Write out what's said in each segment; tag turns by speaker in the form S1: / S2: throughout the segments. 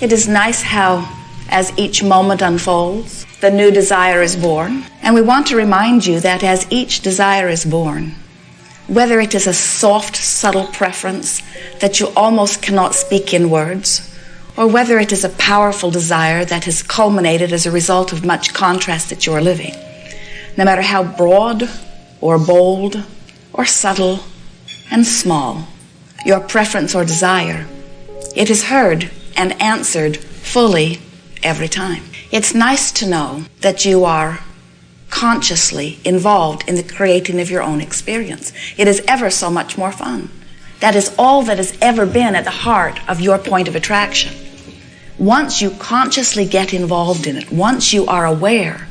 S1: It is nice how, as each moment unfolds, the new desire is born. And we want to remind you that as each desire is born, whether it is a soft, subtle preference that you almost cannot speak in words, or whether it is a powerful desire that has culminated as a result of much contrast that you are living, no matter how broad or bold or subtle and small your preference or desire, it is heard and answered fully every time. It's nice to know that you are consciously involved in the creating of your own experience. It is ever so much more fun. That is all that has ever been at the heart of your point of attraction. Once you consciously get involved in it, once you are aware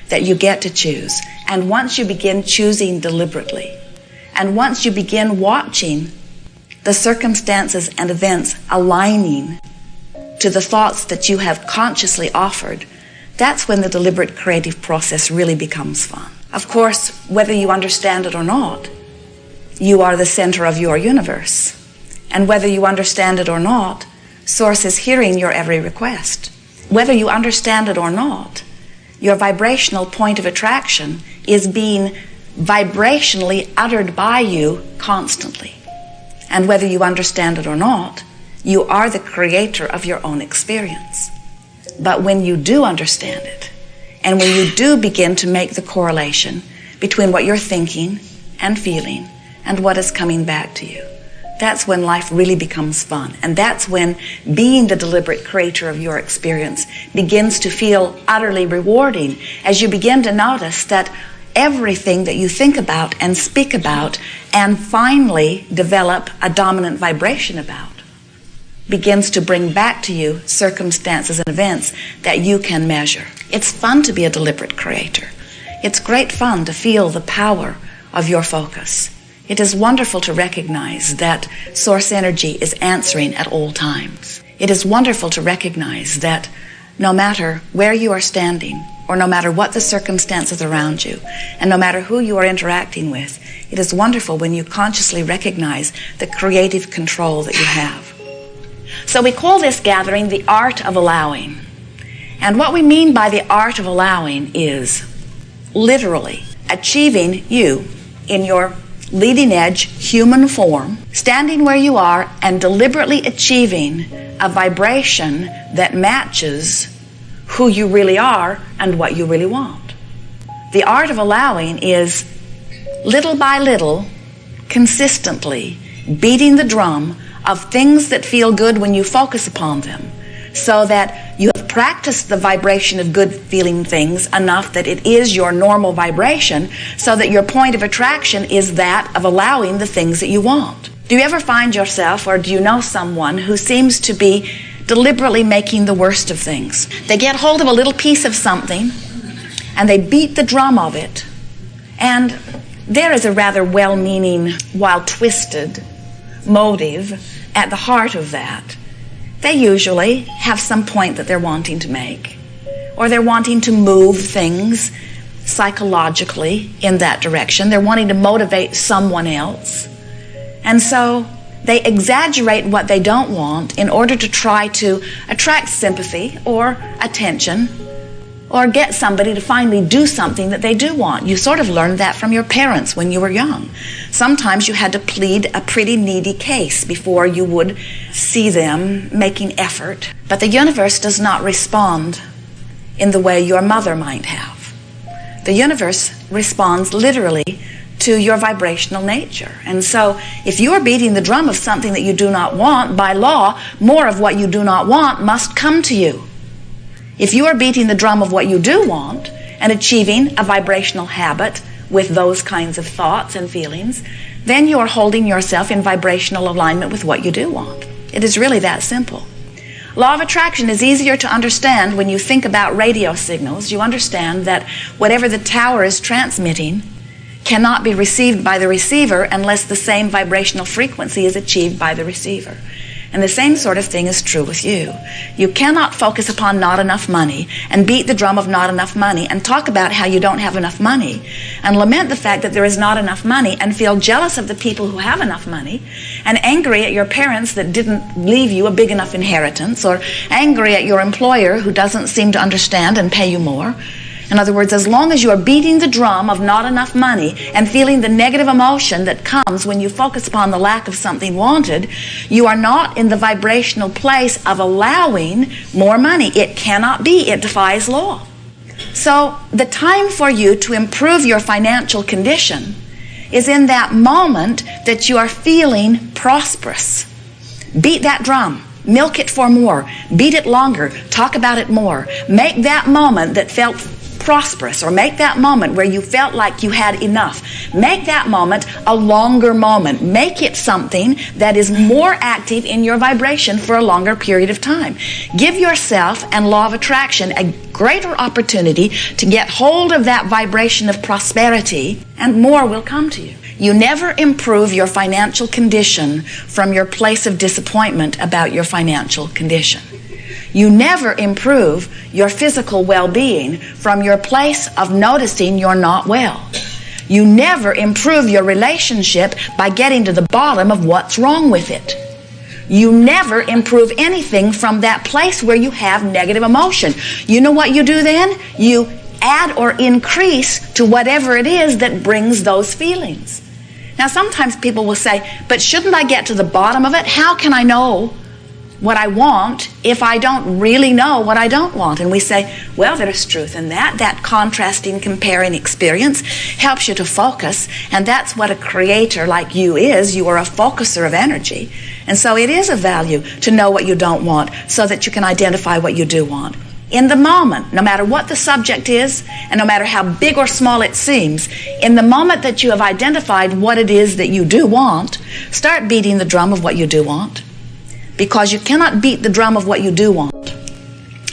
S1: that you get to choose, and once you begin choosing deliberately, and once you begin watching the circumstances and events aligning to the thoughts that you have consciously offered, that's when the deliberate creative process really becomes fun. Of course, whether you understand it or not, you are the center of your universe. And whether you understand it or not, Source is hearing your every request. Whether you understand it or not, your vibrational point of attraction is being vibrationally uttered by you constantly. And whether you understand it or not, you are the creator of your own experience. But when you do understand it, and when you do begin to make the correlation between what you're thinking and feeling and what is coming back to you, that's when life really becomes fun. And that's when being the deliberate creator of your experience begins to feel utterly rewarding, as you begin to notice that everything that you think about and speak about and finally develop a dominant vibration about begins to bring back to you circumstances and events that you can measure. It's fun to be a deliberate creator. It's great fun to feel the power of your focus. It is wonderful to recognize that source energy is answering at all times. It is wonderful to recognize that no matter where you are standing, or no matter what the circumstances around you, and no matter who you are interacting with, it is wonderful when you consciously recognize the creative control that you have. So we call this gathering the art of allowing. And what we mean by the art of allowing is literally achieving you in your leading edge human form, standing where you are and deliberately achieving a vibration that matches who you really are and what you really want. The art of allowing is little by little, consistently beating the drum of things that feel good when you focus upon them, so that you have practiced the vibration of good feeling things enough that it is your normal vibration, so that your point of attraction is that of allowing the things that you want. Do you ever find yourself, or do you know someone who seems to be deliberately making the worst of things? They get hold of a little piece of something and they beat the drum of it, and there is a rather well-meaning while twisted motive at the heart of that. They usually have some point that they're wanting to make, or they're wanting to move things psychologically in that direction. They're wanting to motivate someone else. And so they exaggerate what they don't want in order to try to attract sympathy or attention, or get somebody to finally do something that they do want. You sort of learned that from your parents when you were young. Sometimes you had to plead a pretty needy case before you would see them making effort. But the universe does not respond in the way your mother might have. The universe responds literally to your vibrational nature. And so if you are beating the drum of something that you do not want, by law, more of what you do not want must come to you. If you are beating the drum of what you do want and achieving a vibrational habit with those kinds of thoughts and feelings, then you are holding yourself in vibrational alignment with what you do want. It is really that simple. Law of attraction is easier to understand when you think about radio signals. You understand that whatever the tower is transmitting cannot be received by the receiver unless the same vibrational frequency is achieved by the receiver. And the same sort of thing is true with you. You cannot focus upon not enough money and beat the drum of not enough money and talk about how you don't have enough money and lament the fact that there is not enough money and feel jealous of the people who have enough money and angry at your parents that didn't leave you a big enough inheritance, or angry at your employer who doesn't seem to understand and pay you more. In other words, as long as you are beating the drum of not enough money and feeling the negative emotion that comes when you focus upon the lack of something wanted, you are not in the vibrational place of allowing more money. It cannot be. It defies law. So the time for you to improve your financial condition is in that moment that you are feeling prosperous. Beat that drum. Milk it for more. Beat it longer. Talk about it more. Make that moment that felt prosperous, or make that moment where you felt like you had enough. Make that moment a longer moment. Make it something that is more active in your vibration for a longer period of time. Give yourself and law of attraction a greater opportunity to get hold of that vibration of prosperity, and more will come to you. You never improve your financial condition from your place of disappointment about your financial condition. You never improve your physical well-being from your place of noticing you're not well. You never improve your relationship by getting to the bottom of what's wrong with it. You never improve anything from that place where you have negative emotion. You know what you do then? You add or increase to whatever it is that brings those feelings. Now, sometimes people will say, but shouldn't I get to the bottom of it? How can I know what I want if I don't really know what I don't want? And we say, well, there's truth in that. That contrasting, comparing experience helps you to focus, and that's what a creator like you is. You are a focuser of energy. And so it is of value to know what you don't want so that you can identify what you do want. In the moment, no matter what the subject is, and no matter how big or small it seems, in the moment that you have identified what it is that you do want, start beating the drum of what you do want. Because you cannot beat the drum of what you do want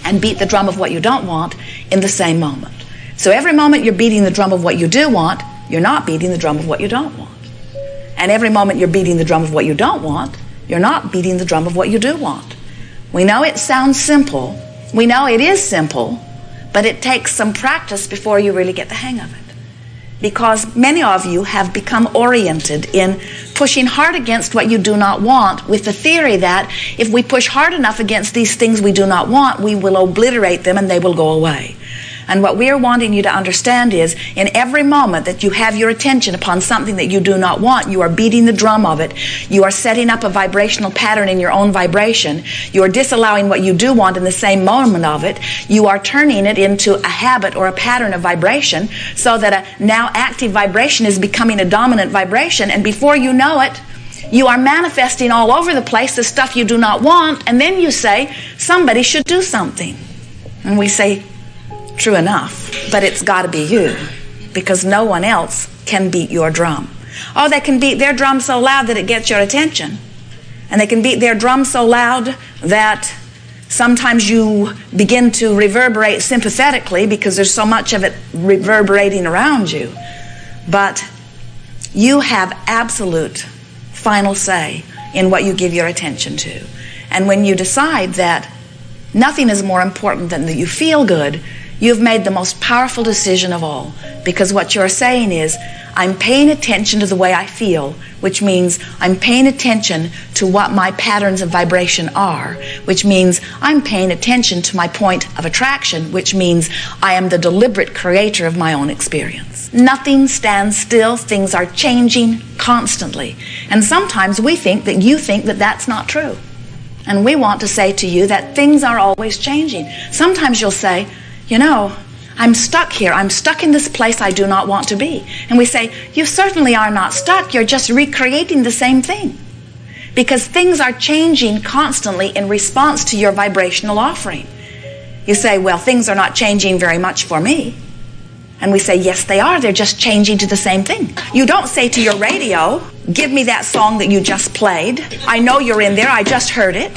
S1: and beat the drum of what you don't want in the same moment. So every moment you're beating the drum of what you do want, you're not beating the drum of what you don't want. And every moment you're beating the drum of what you don't want, you're not beating the drum of what you do want. We know it sounds simple. We know it is simple, but it takes some practice before you really get the hang of it. Because many of you have become oriented in pushing hard against what you do not want with the theory that if we push hard enough against these things we do not want, we will obliterate them and they will go away. And what we are wanting you to understand is, in every moment that you have your attention upon something that you do not want, you are beating the drum of it. You are setting up a vibrational pattern in your own vibration. You are disallowing what you do want in the same moment of it. You are turning it into a habit or a pattern of vibration so that a now active vibration is becoming a dominant vibration. And before you know it, you are manifesting all over the place the stuff you do not want. And then you say, somebody should do something. And we say, true enough, but it's got to be you, because no one else can beat your drum. Oh, they can beat their drum so loud that it gets your attention. And they can beat their drum so loud that sometimes you begin to reverberate sympathetically because there's so much of it reverberating around you. But you have absolute final say in what you give your attention to. And when you decide that nothing is more important than that you feel good, you've made the most powerful decision of all, because what you're saying is, I'm paying attention to the way I feel, which means I'm paying attention to what my patterns of vibration are, which means I'm paying attention to my point of attraction, which means I am the deliberate creator of my own experience. Nothing stands still. Things are changing constantly. And sometimes we think that you think that that's not true. And we want to say to you that things are always changing. Sometimes you'll say, you know, I'm stuck here. I'm stuck in this place I do not want to be. And we say, you certainly are not stuck. You're just recreating the same thing. Because things are changing constantly in response to your vibrational offering. You say, well, things are not changing very much for me. And we say, yes, they are. They're just changing to the same thing. You don't say to your radio, give me that song that you just played. I know you're in there. I just heard it.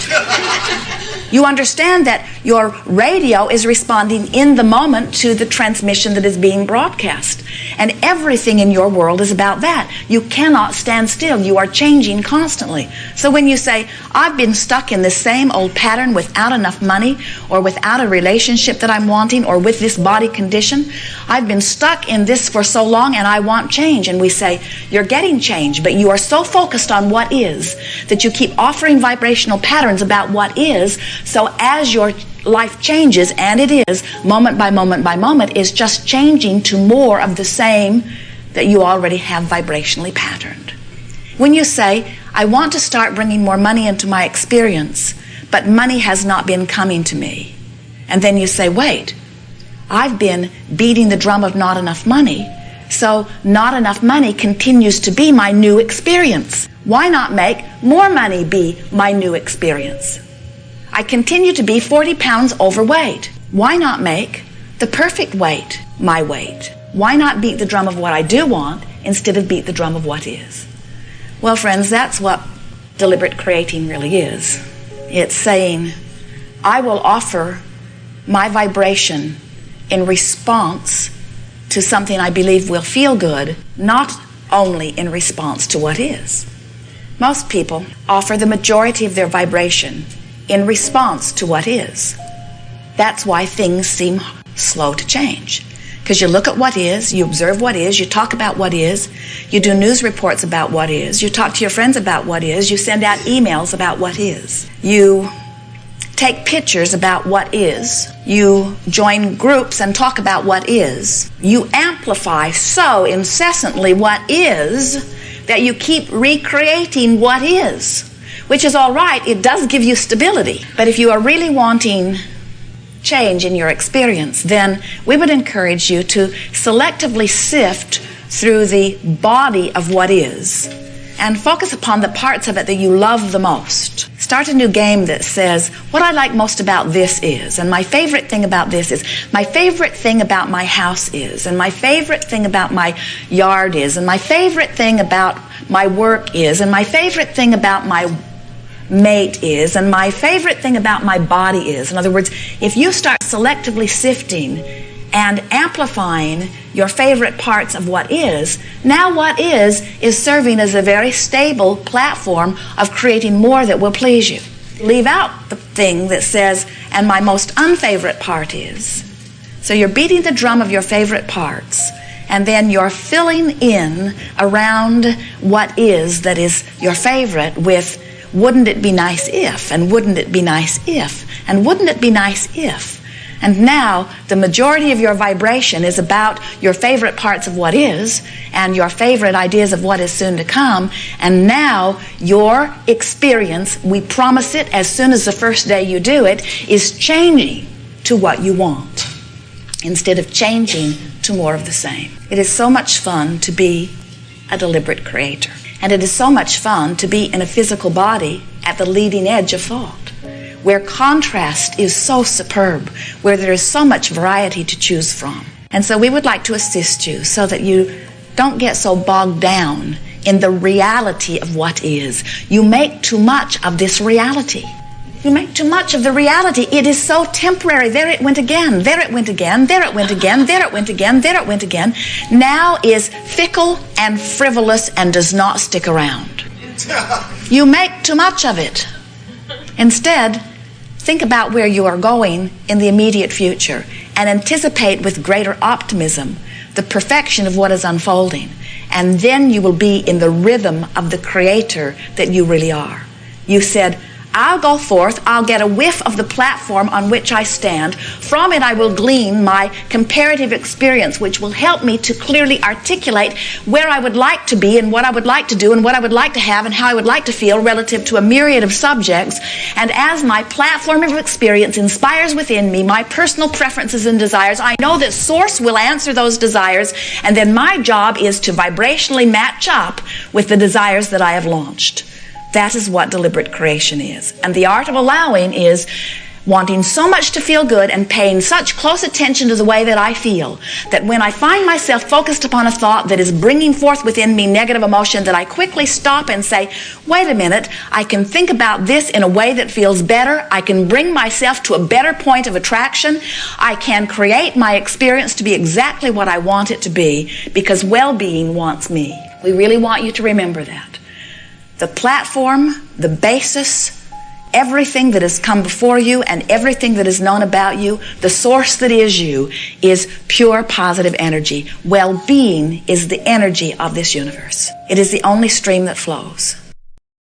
S1: You understand that your radio is responding in the moment to the transmission that is being broadcast. And everything in your world is about that. You cannot stand still. You are changing constantly. So when you say, I've been stuck in the same old pattern without enough money, or without a relationship that I'm wanting, or with this body condition, I've been stuck in this for so long and I want change. And we say, you're getting change, but you are so focused on what is that you keep offering vibrational patterns about what is. So as your life changes, and it is, moment by moment by moment, is just changing to more of the same that you already have vibrationally patterned. When you say, I want to start bringing more money into my experience, but money has not been coming to me. And then you say, wait, I've been beating the drum of not enough money, so not enough money continues to be my new experience. Why not make more money be my new experience? I continue to be 40 pounds overweight. Why not make the perfect weight my weight? Why not beat the drum of what I do want instead of beat the drum of what is? Well, friends, that's what deliberate creating really is. It's saying, I will offer my vibration in response to something I believe will feel good, not only in response to what is. Most people offer the majority of their vibration in response to what is. That's why things seem slow to change. Because you look at what is, you observe what is, you talk about what is, you do news reports about what is, you talk to your friends about what is, you send out emails about what is, you take pictures about what is, you join groups and talk about what is, you amplify so incessantly what is that you keep recreating what is. Which is all right, it does give you stability. But if you are really wanting change in your experience, then we would encourage you to selectively sift through the body of what is and focus upon the parts of it that you love the most. Start a new game that says, what I like most about this is, and my favorite thing about this is, my favorite thing about my house is, and my favorite thing about my yard is, and my favorite thing about my work is, and my favorite thing about my mate is, and my favorite thing about my body is. In other words, if you start selectively sifting and amplifying your favorite parts of what is, now what is serving as a very stable platform of creating more that will please you. Leave out the thing that says, and my most unfavorite part is. So you're beating the drum of your favorite parts, and then you're filling in around what is that is your favorite with, wouldn't it be nice if, and wouldn't it be nice if, and wouldn't it be nice if. And now the majority of your vibration is about your favorite parts of what is and your favorite ideas of what is soon to come. And now your experience, we promise it as soon as the first day you do it, is changing to what you want instead of changing to more of the same. It is so much fun to be a deliberate creator. And it is so much fun to be in a physical body at the leading edge of thought, where contrast is so superb, where there is so much variety to choose from. And so we would like to assist you so that you don't get so bogged down in the reality of what is. You make too much of this reality. You make too much of the reality. It is so temporary. There it went again. There it went again. There it went again. There it went again. There it went again. Now is fickle and frivolous and does not stick around. You make too much of it. Instead, think about where you are going in the immediate future and anticipate with greater optimism the perfection of what is unfolding. And then you will be in the rhythm of the Creator that you really are. You said, I'll go forth, I'll get a whiff of the platform on which I stand. From it I will glean my comparative experience, which will help me to clearly articulate where I would like to be and what I would like to do and what I would like to have and how I would like to feel relative to a myriad of subjects. And as my platform of experience inspires within me my personal preferences and desires, I know that Source will answer those desires, and then my job is to vibrationally match up with the desires that I have launched. That is what deliberate creation is. And the art of allowing is wanting so much to feel good and paying such close attention to the way that I feel, that when I find myself focused upon a thought that is bringing forth within me negative emotion, that I quickly stop and say, wait a minute, I can think about this in a way that feels better. I can bring myself to a better point of attraction. I can create my experience to be exactly what I want it to be, because well-being wants me. We really want you to remember that. The platform, the basis, everything that has come before you and everything that is known about you, the source that is you, is pure positive energy. Well-being is the energy of this universe. It is the only stream that flows.